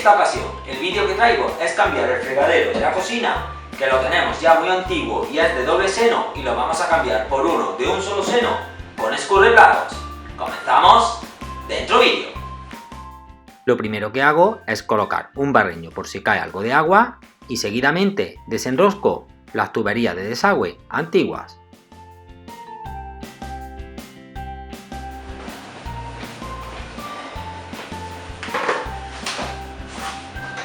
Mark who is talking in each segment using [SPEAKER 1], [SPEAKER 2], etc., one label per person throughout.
[SPEAKER 1] esta ocasión el vídeo que traigo es cambiar el fregadero de la cocina, que lo tenemos ya muy antiguo y es de doble seno, y lo vamos a cambiar por uno de un solo seno con escurreplatos. ¡Comenzamos! ¡Dentro vídeo!
[SPEAKER 2] Lo primero que hago es colocar un barreño por si cae algo de agua y seguidamente desenrosco las tuberías de desagüe antiguas.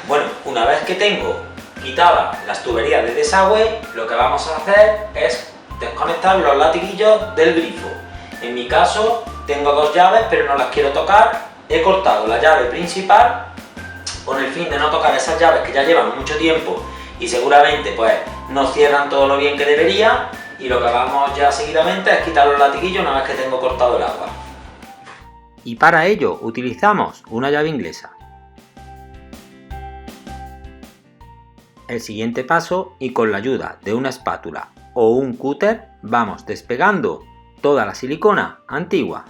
[SPEAKER 1] Bueno, una vez que tengo quitadas las tuberías de desagüe, lo que vamos a hacer es desconectar los latiguillos del grifo. En mi caso tengo dos llaves, pero no las quiero tocar. He cortado la llave principal con el fin de no tocar esas llaves que ya llevan mucho tiempo y seguramente pues no cierran todo lo bien que debería, y lo que vamos ya seguidamente es quitar los latiguillos una vez que tengo cortado el agua.
[SPEAKER 2] Y para ello utilizamos una llave inglesa. El siguiente paso, y con la ayuda de una espátula o un cúter, vamos despegando toda la silicona antigua.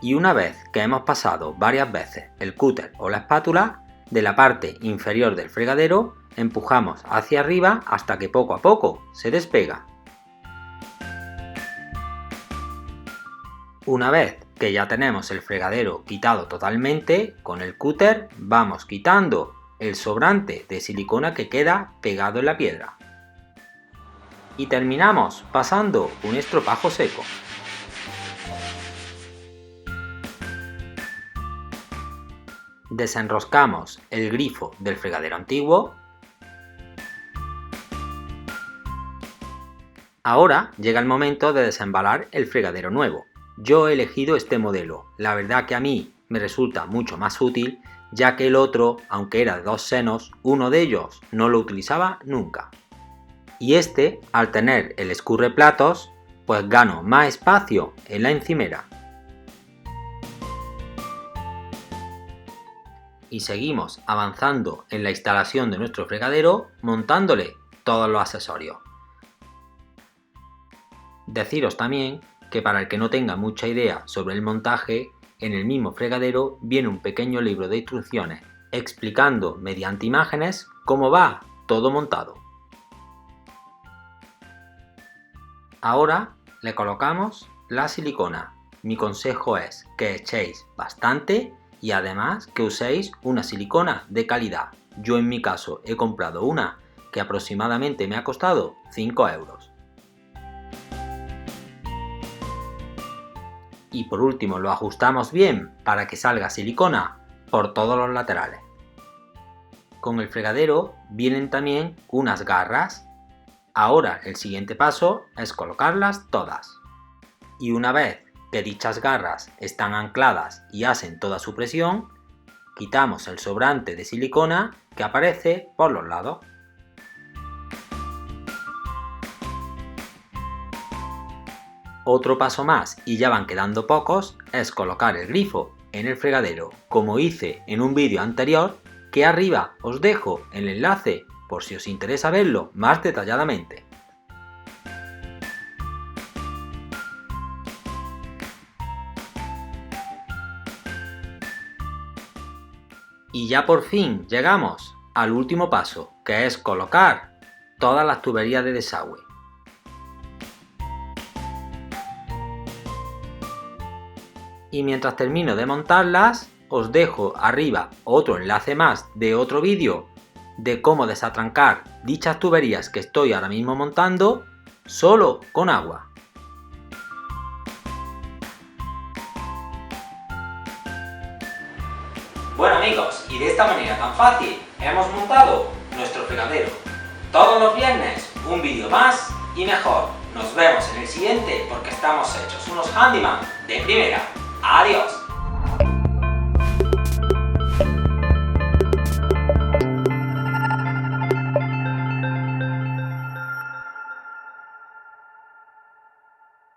[SPEAKER 2] Y una vez que hemos pasado varias veces el cúter o la espátula, de la parte inferior del fregadero empujamos hacia arriba hasta que poco a poco se despega. Una vez que ya tenemos el fregadero quitado totalmente, con el cúter vamos quitando el sobrante de silicona que queda pegado en la piedra. Y terminamos pasando un estropajo seco. Desenroscamos el grifo del fregadero antiguo. Ahora llega el momento de desembalar el fregadero nuevo. Yo he elegido este modelo, la verdad que a mí me resulta mucho más útil, ya que el otro, aunque era de dos senos, uno de ellos no lo utilizaba nunca. Y este, al tener el escurreplatos, pues gano más espacio en la encimera. Y seguimos avanzando en la instalación de nuestro fregadero, montándole todos los accesorios. Deciros también que para el que no tenga mucha idea sobre el montaje, en el mismo fregadero viene un pequeño libro de instrucciones explicando mediante imágenes cómo va todo montado. Ahora le colocamos la silicona. Mi consejo es que echéis bastante y además que uséis una silicona de calidad. Yo en mi caso he comprado una que aproximadamente me ha costado 5 euros. Y por último lo ajustamos bien para que salga silicona por todos los laterales. Con el fregadero vienen también unas garras. Ahora el siguiente paso es colocarlas todas. Y una vez que dichas garras están ancladas y hacen toda su presión, quitamos el sobrante de silicona que aparece por los lados. Otro paso más, y ya van quedando pocos, es colocar el grifo en el fregadero, como hice en un vídeo anterior, que arriba os dejo el enlace por si os interesa verlo más detalladamente. Y ya por fin llegamos al último paso, que es colocar todas las tuberías de desagüe. Y mientras termino de montarlas, os dejo arriba otro enlace más de otro vídeo de cómo desatrancar dichas tuberías que estoy ahora mismo montando solo con agua.
[SPEAKER 1] Bueno amigos, y de esta manera tan fácil hemos montado nuestro fregadero. Todos los viernes un vídeo más y mejor. Nos vemos en el siguiente porque estamos hechos unos handyman de primera. ¡Adiós!